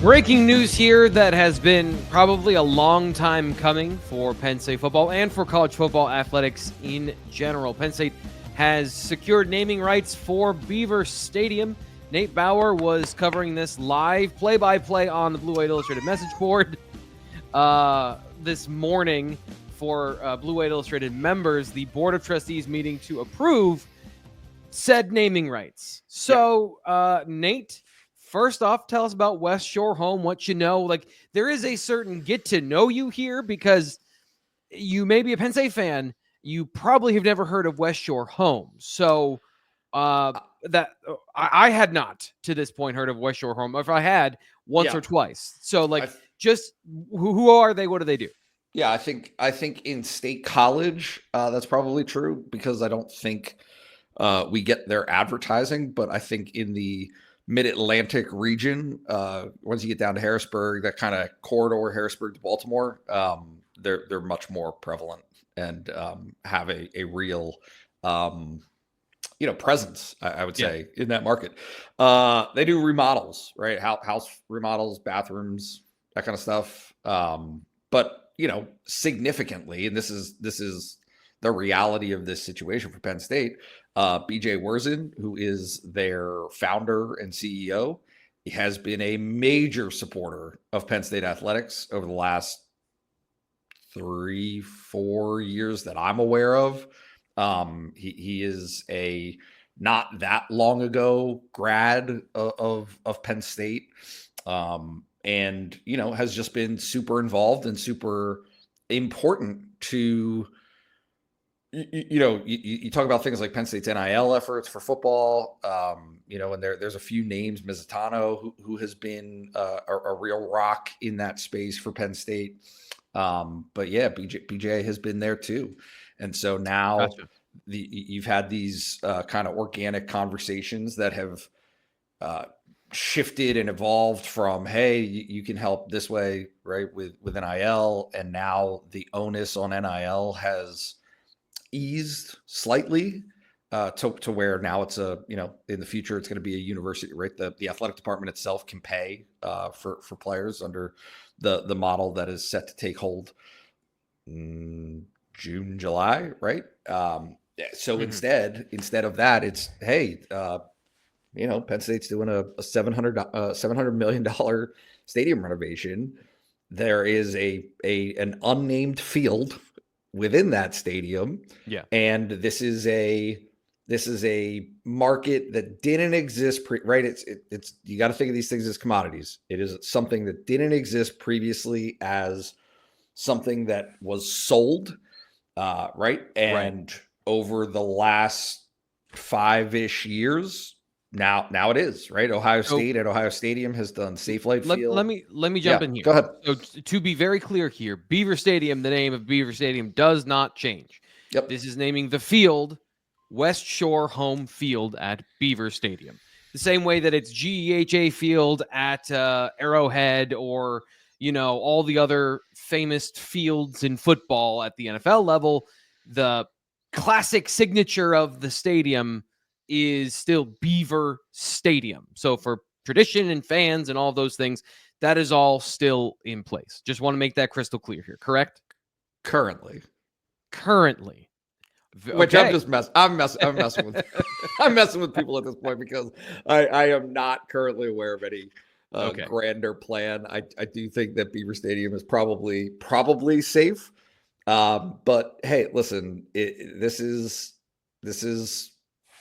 Breaking news here that has been probably a long time coming for Penn State football and for college football athletics in general. Penn State has secured naming rights for Beaver Stadium. Nate Bauer was covering this live play-by-play on the Blue White Illustrated message board this morning for Blue White Illustrated members. The Board of Trustees meeting to approve said naming rights. So, Nate, first off, tell us about West Shore Home, what you know. Like, there is a certain get to know you here because you may be a Penn State fan. You probably have never heard of West Shore Home. So that I had not to this point heard of West Shore Home. If I had, once or twice. So like, just who are they? What do they do? Yeah, I think in State College, that's probably true because I don't think we get their advertising, but I think in the Mid-Atlantic region, once you get down to Harrisburg, that kind of corridor, Harrisburg to Baltimore, they're much more prevalent and have a real presence, I would say, in that market. They do remodels, right? House remodels, bathrooms, that kind of stuff. But significantly, and this is the reality of this situation for Penn State. BJ Werzyn, who is their founder and CEO, has been a major supporter of Penn State Athletics over the last 3-4 years that I'm aware of. He is a not that long ago grad of Penn State, and has just been super involved and super important to. You talk about things like Penn State's NIL efforts for football, and there's a few names, Paterno, who has been a real rock in that space for Penn State. But yeah, BJ has been there too. And so now you've had these kind of organic conversations that have shifted and evolved from, hey, you can help this way, right, with NIL. And now the onus on NIL has eased slightly to where now it's in the future it's going to be a university, right? The athletic department itself can pay for players under the model that is set to take hold in June, July, right? So instead of that, it's hey, Penn State's doing a $700 million stadium renovation. There is an unnamed field within that stadium. Yeah. And this is a market that didn't exist right. It's you got to think of these things as commodities. It is something that didn't exist previously as something that was sold, right? And over the last 5-ish years, now it is, right? Ohio State at Ohio Stadium has done Safe Light Field. Let me jump in here. Go ahead. So to be very clear here, Beaver Stadium, the name of Beaver Stadium does not change. Yep. This is naming the field West Shore Home Field at Beaver Stadium. The same way that it's GEHA Field at Arrowhead or, all the other famous fields in football at the NFL level, the classic signature of the stadium is still Beaver Stadium. So for tradition and fans and all those things, that is all still in place. Just want to make that crystal clear here, correct? Currently. Which I'm messing with I'm messing with people at this point because I am not currently aware of any grander plan. I do think that Beaver Stadium is probably safe. But hey, listen, this is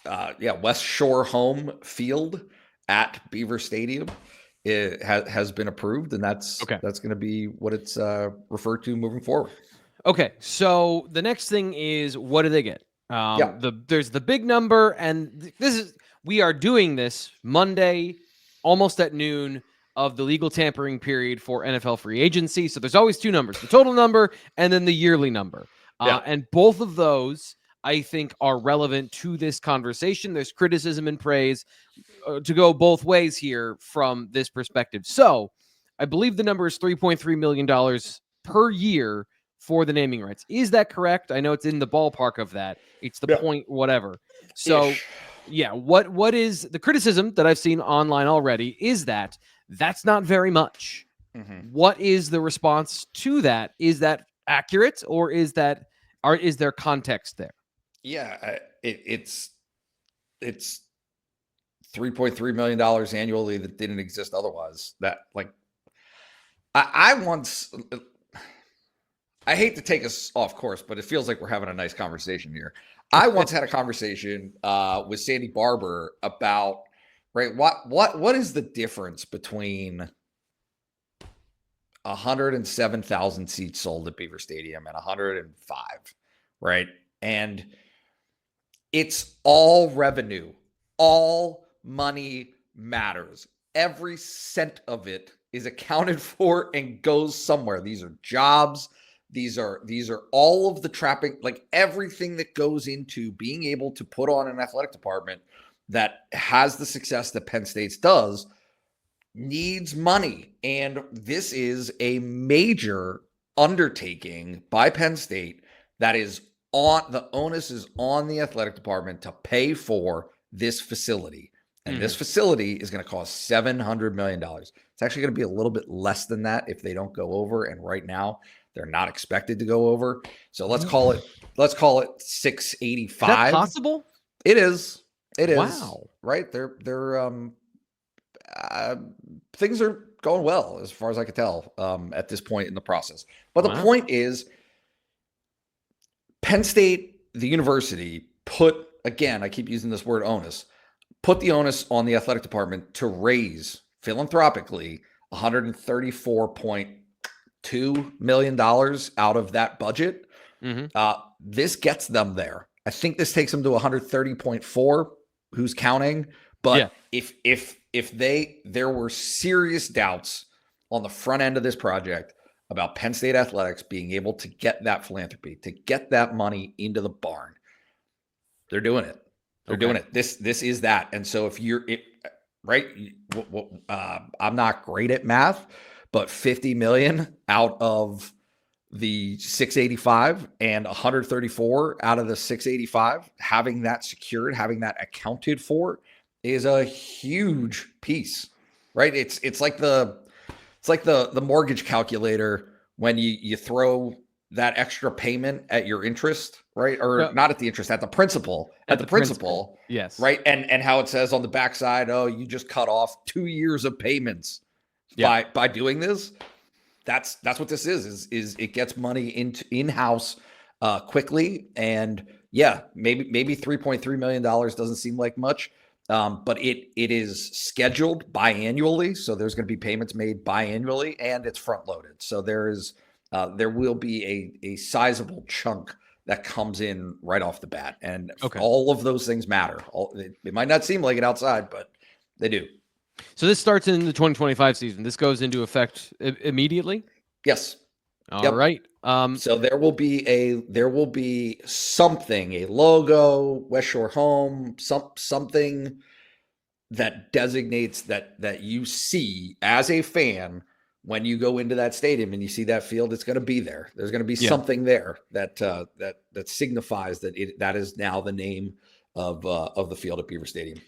West Shore Home Field at Beaver Stadium. It has been approved, and that's going to be what it's referred to moving forward. Okay, so the next thing is, what do they get? There's the big number, and we are doing this Monday, almost at noon of the legal tampering period for NFL free agency. So there's always two numbers: the total number and then the yearly number. And both of those, I think, are relevant to this conversation. There's criticism and praise to go both ways here from this perspective. So I believe the number is $3.3 million per year for the naming rights. Is that correct? I know it's in the ballpark of that. It's the point whatever. So what is the criticism that I've seen online already is that That's not very much. Mhm. What is the response to that? Is that accurate, or is there context there? Yeah, it's $3.3 million annually that didn't exist otherwise. That, like, I once, I hate to take us off course, but it feels like we're having a nice conversation here. I once had a conversation with Sandy Barber about, right, what is the difference between 107,000 seats sold at Beaver Stadium and 105, right? And it's all revenue. All money matters. Every cent of it is accounted for and goes somewhere. These are jobs. These are all of the trapping, like everything that goes into being able to put on an athletic department that has the success that Penn State's does needs money. And this is a major undertaking by Penn State that is on, the onus is on the athletic department to pay for this facility. And this facility is going to cost $700 million. It's actually going to be a little bit less than that if they don't go over. And right now they're not expected to go over. So let's call it 685. Is that possible? It is. It is. Wow. Right. Things are going well as far as I can tell at this point in the process. But the point is, Penn State, the university, put, again, I keep using this word onus, put the onus on the athletic department to raise philanthropically $134.2 million out of that budget. This gets them there. I think this takes them to 130.4. Who's counting? But if there were serious doubts on the front end of this project about Penn State Athletics being able to get that philanthropy, to get that money into the barn, they're doing it. They're doing it. This is that. And so if you're right, I'm not great at math, but 50 million out of the 685 and 134 out of the 685, having that secured, having that accounted for, is a huge piece, right? It's like the mortgage calculator when you throw that extra payment at your interest, right? Or not at the interest, at the principal, at the principal. Yes. Right. And how it says on the backside, oh, you just cut off 2 years of payments by doing this. That's what this is it gets money into in-house quickly. And maybe $3.3 million doesn't seem like much. But it is scheduled biannually, so there's going to be payments made biannually, and it's front loaded. So there will be a sizable chunk that comes in right off the bat, and all of those things matter. It might not seem like it outside, but they do. So this starts in the 2025 season. This goes into effect immediately? Yes. All right. So there will be something, a logo, West Shore Home, something that designates that you see as a fan when you go into that stadium and you see that field. It's going to be there. There's going to be something there that signifies that is now the name of the field at Beaver Stadium.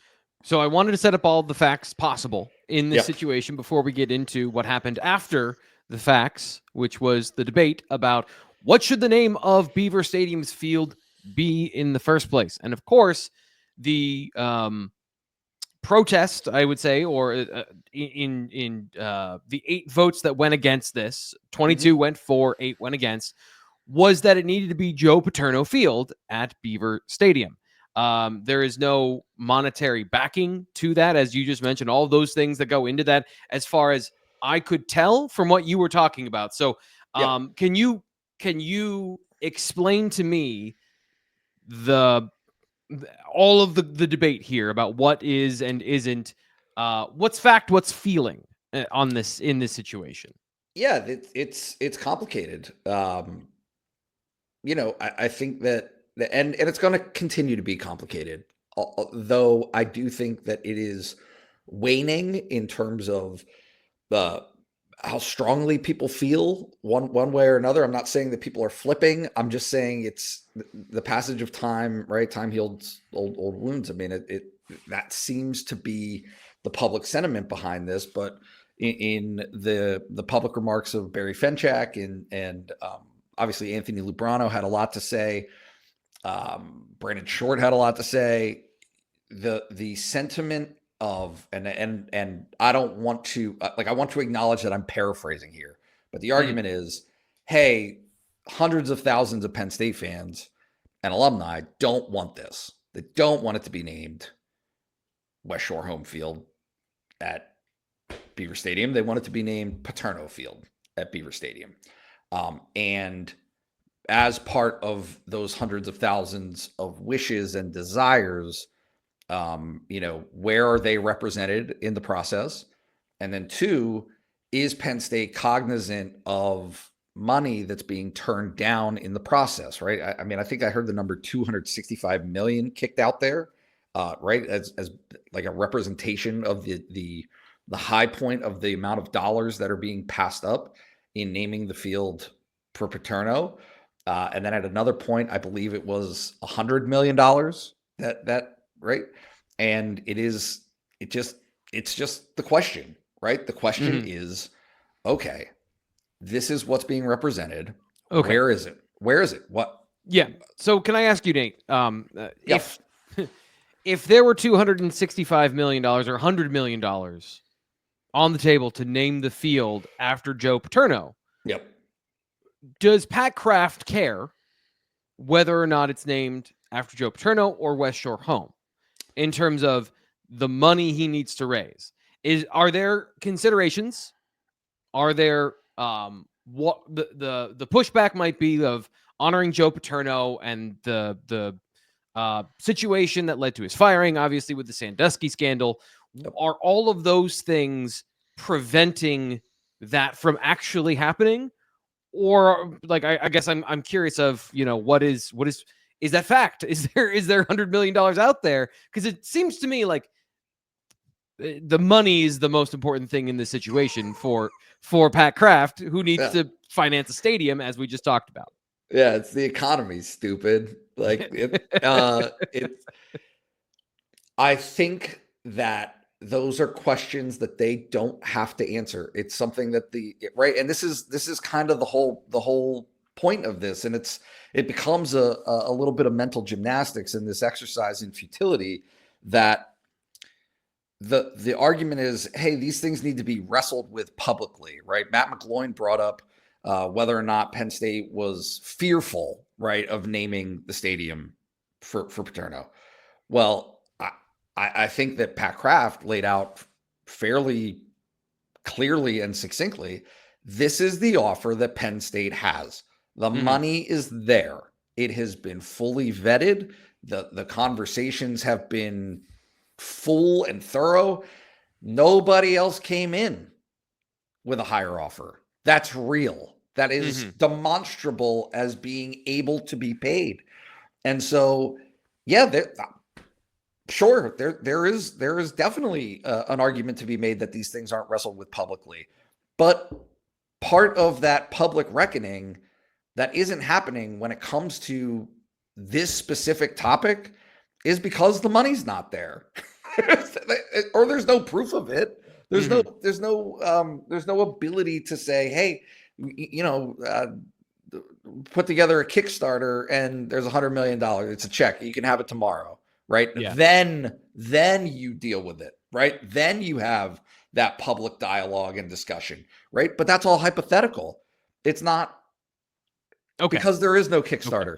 So I wanted to set up all the facts possible in this situation before we get into what happened after the facts, which was the debate about what should the name of Beaver Stadium's field be in the first place. And of course, the protest, I would say, or in the 8 votes that went against this, 22 went for, 8 went against, was that it needed to be Joe Paterno Field at Beaver Stadium. There is no monetary backing to that, as you just mentioned, all those things that go into that, as far as I could tell from what you were talking about. So can you explain to me all of the debate here about what is and isn't, what's fact, what's feeling on this, in this situation? Yeah, it's complicated. I think that and it's going to continue to be complicated, though I do think that it is waning in terms of how strongly people feel one way or another. I'm not saying that people are flipping. I'm just saying it's the passage of time, right? Time heals old wounds. I mean, that seems to be the public sentiment behind this, but in the public remarks of Barry Fenchak and obviously Anthony Lubrano had a lot to say. Brandon Short had a lot to say. The sentiment of and I don't want to I want to acknowledge that I'm paraphrasing here, but the argument is, hey, hundreds of thousands of Penn State fans and alumni don't want this. They don't want it to be named West Shore Home Field at Beaver Stadium. They want it to be named Paterno Field at Beaver Stadium. And as part of those hundreds of thousands of wishes and desires, where are they represented in the process? And then two, is Penn State cognizant of money that's being turned down in the process, right? I think I heard the number 265 million kicked out there, right? As like a representation of the high point of the amount of dollars that are being passed up in naming the field for Paterno. And then at another point, I believe it was $100 million that right. And it's just the question, right? The question is, okay, this is what's being represented. Okay. Where is it? What? Yeah. So can I ask you, Nate, if there were $265 million or $100 million on the table to name the field after Joe Paterno, yep. Does Pat Kraft care whether or not it's named after Joe Paterno or West Shore Home in terms of the money he needs to raise? Are there considerations? Are there what the pushback might be of honoring Joe Paterno and the situation that led to his firing, obviously with the Sandusky scandal? Are all of those things preventing that from actually happening? Or like, I guess I'm curious of, what is that fact? Is there $100 million out there? Because it seems to me like the money is the most important thing in this situation for Pat Kraft, who needs to finance a stadium, as we just talked about. Yeah, it's the economy, stupid. Like I think that those are questions that they don't have to answer. It's something that right. And this is kind of the whole point of this. And it becomes a little bit of mental gymnastics in this exercise in futility, that the argument is, hey, these things need to be wrestled with publicly, right? Matt McGloin brought up whether or not Penn State was fearful, right, of naming the stadium for Paterno. Well, I think that Pat Kraft laid out fairly clearly and succinctly, this is the offer that Penn State has. The money is there. It has been fully vetted. The conversations have been full and thorough. Nobody else came in with a higher offer. That's real. That is demonstrable as being able to be paid. And so, yeah, sure, there is definitely an argument to be made that these things aren't wrestled with publicly. But part of that public reckoning that isn't happening when it comes to this specific topic is because the money's not there. Or there's no proof of it. There's no ability to say, hey, put together a Kickstarter and there's $100 million. It's a check. You can have it tomorrow. Right. Yeah. Then you deal with it. Right. Then you have that public dialogue and discussion. Right. But that's all hypothetical. It's not. Okay. Because there is no Kickstarter.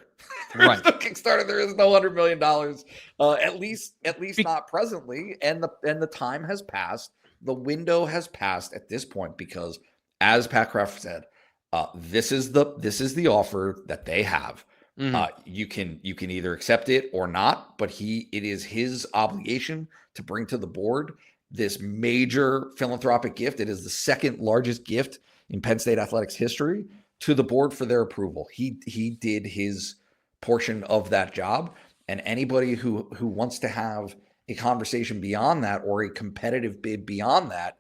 Okay. There's no Kickstarter. There is no $100 million. At least not presently. And the time has passed. The window has passed at this point because, as Pat Kraft said, this is the offer that they have. You can either accept it or not, but it is his obligation to bring to the board this major philanthropic gift. It is the second largest gift in Penn State Athletics history to the board for their approval. He did his portion of that job, and anybody who wants to have a conversation beyond that or a competitive bid beyond that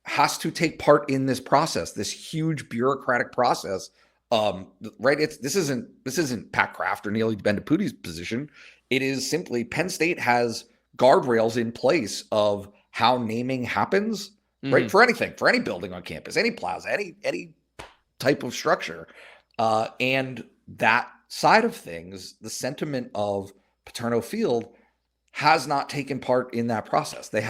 has to take part in this process, this huge bureaucratic process. Right. This isn't Pat Kraft or Neely Bendaputi's position. It is simply Penn State has guardrails in place of how naming happens right? For anything, for any building on campus, any plaza, any type of structure. And that side of things, the sentiment of Paterno Field has not taken part in that process. There's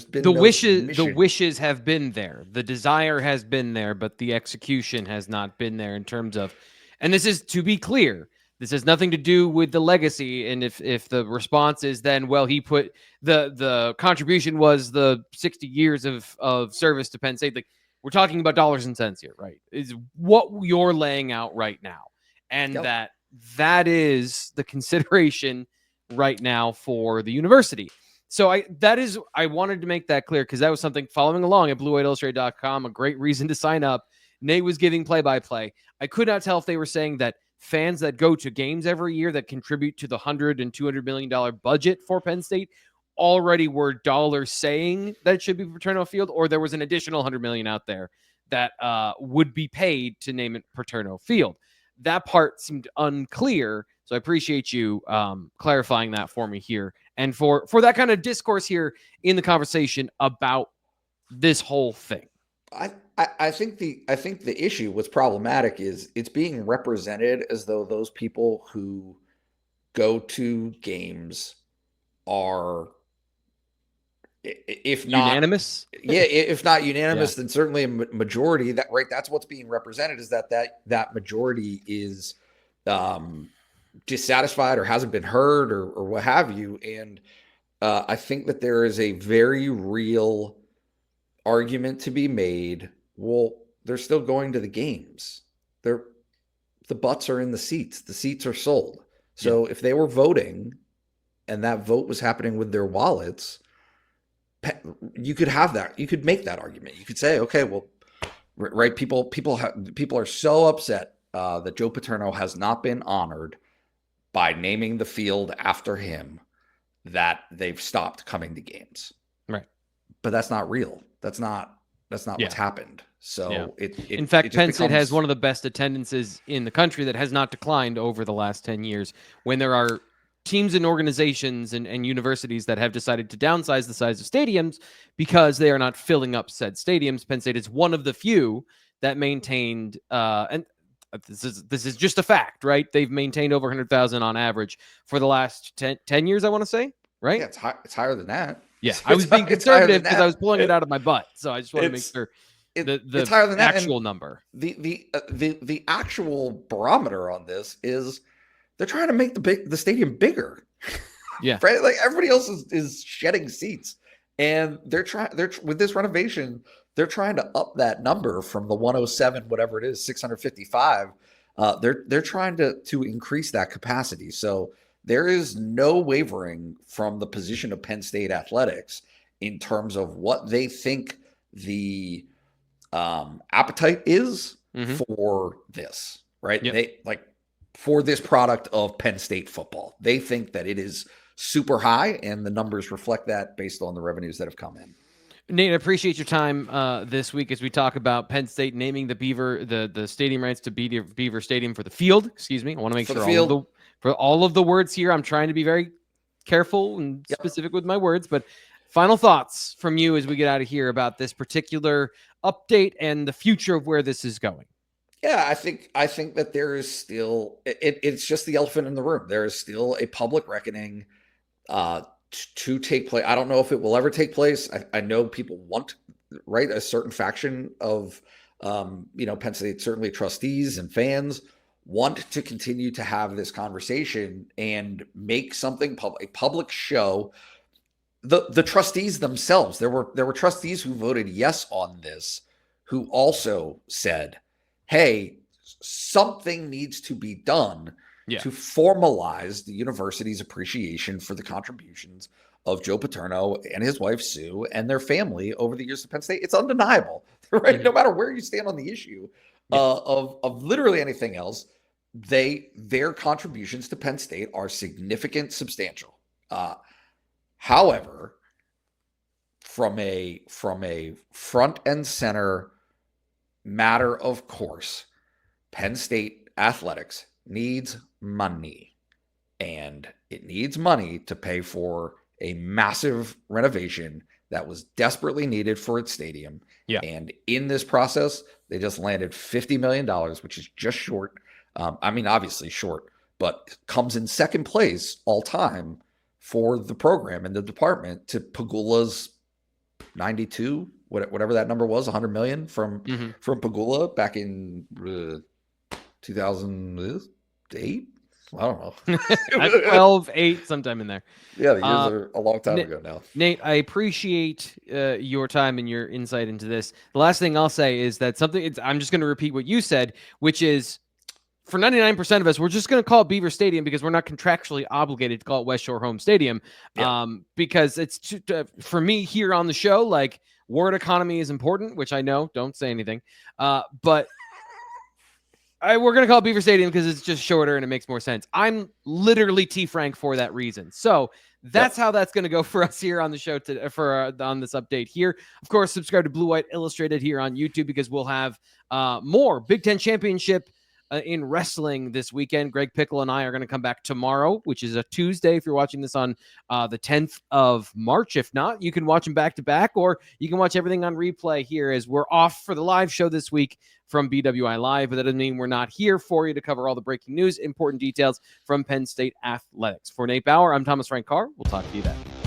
been the no wishes have been there. The desire has been there, but the execution has not been there in terms of, and this is, to be clear, this has nothing to do with the legacy. And if the response is then, well, he put the contribution was the 60 years of service to Penn State. Like, we're talking about dollars and cents here, right? Is what you're laying out right now. And Yep. that is the consideration right now for the university. So I wanted to make that clear because that was something following along at BlueWhiteIllustrated.com, a great reason to sign up. Nate was giving play-by-play. I could not tell if they were saying that fans that go to games every year that contribute to the $100 and $200 million budget for Penn State already were dollars saying that it should be Paterno Field, or there was an additional $100 million out there that would be paid to name it Paterno Field. That part seemed unclear, so I appreciate you clarifying that for me here, and for that kind of discourse here in the conversation about this whole thing. I think the issue, what's problematic, is it's being represented as though those people who go to games are, if not unanimous, if not unanimous, then certainly a majority. That's what's being represented, is that majority is dissatisfied or hasn't been heard or what have you. And I think that there is a very real argument to be made. Well, they're still going to the games. The butts are in the seats. The seats are sold. So if they were voting and that vote was happening with their wallets, you could have that. You could make that argument. You could say, okay, well, right, people are so upset that Joe Paterno has not been honored by naming the field after him that they've stopped coming to games. Right. But that's not real. That's not what's happened. So in fact, Penn State has one of the best attendances in the country that has not declined over the last 10 years. When there are teams and organizations and universities that have decided to downsize the size of stadiums because they are not filling up said stadiums, Penn State is one of the few that maintained, and this is just a fact, right? They've maintained over 100,000 on average for the last 10 years, I want to say, right? Yeah, it's higher than that. Yeah, I was being conservative because I was pulling it out of my butt. So I just want to make sure the higher than that. Actual number. The actual barometer on this is they're trying to make the stadium bigger. Yeah. Right? Like, everybody else is shedding seats. And they're with this renovation, they're trying to up that number from the 107, whatever it is, 655. They're trying to increase that capacity. So there is no wavering from the position of Penn State Athletics in terms of what they think the appetite is for this, right? Yep. For this product of Penn State football. They think that it is super high, and the numbers reflect that based on the revenues that have come in. Nate, I appreciate your time this week as we talk about Penn State naming the stadium rights to Beaver Stadium for the field. Excuse me. I want to make sure for all of the words here, I'm trying to be very careful and specific with my words, but final thoughts from you as we get out of here about this particular update and the future of where this is going. Yeah, I think that there is still, it's just the elephant in the room. There is still a public reckoning to take place. I don't know if it will ever take place. I know people want, right, a certain faction of, Penn State, certainly trustees and fans want to continue to have this conversation and make something public, a public show. The trustees themselves, there were trustees who voted yes on this, who also said, hey, something needs to be done to formalize the university's appreciation for the contributions of Joe Paterno and his wife, Sue, and their family over the years of Penn State. It's undeniable, right? Mm-hmm. No matter where you stand on the issue of literally anything else, their contributions to Penn State are significant, substantial. However, from a front and center matter of course, Penn State Athletics needs money, and it needs money to pay for a massive renovation that was desperately needed for its stadium. Yeah. And in this process, they just landed $50 million, which is just short. I mean, obviously short, but comes in second place all time for the program and the department to Pegula's 92, whatever that number was, 100 million from Pegula back in 2008. I don't know. 12, 8, sometime in there. Yeah, the years are a long time ago now. Nate, I appreciate your time and your insight into this. The last thing I'll say is that I'm just going to repeat what you said, which is for 99% of us, we're just going to call it Beaver Stadium because we're not contractually obligated to call it West Shore Home Stadium. Yeah. Because it's for me here on the show, like word economy is important, which I know. Don't say anything. But we're going to call it Beaver Stadium because it's just shorter and it makes more sense. I'm literally T. Frank for that reason. So that's how that's going to go for us here on the show on this update here. Of course, subscribe to Blue White Illustrated here on YouTube because we'll have more Big Ten Championship in wrestling this weekend. Greg Pickle and I are going to come back tomorrow, which is a Tuesday. If you're watching this on the 10th of March, if not, you can watch them back to back, or you can watch everything on replay here as we're off for the live show this week from BWI Live, but that doesn't mean we're not here for you to cover all the breaking news, important details from Penn State Athletics. For Nate Bauer, I'm Thomas Frank Carr. We'll talk to you then.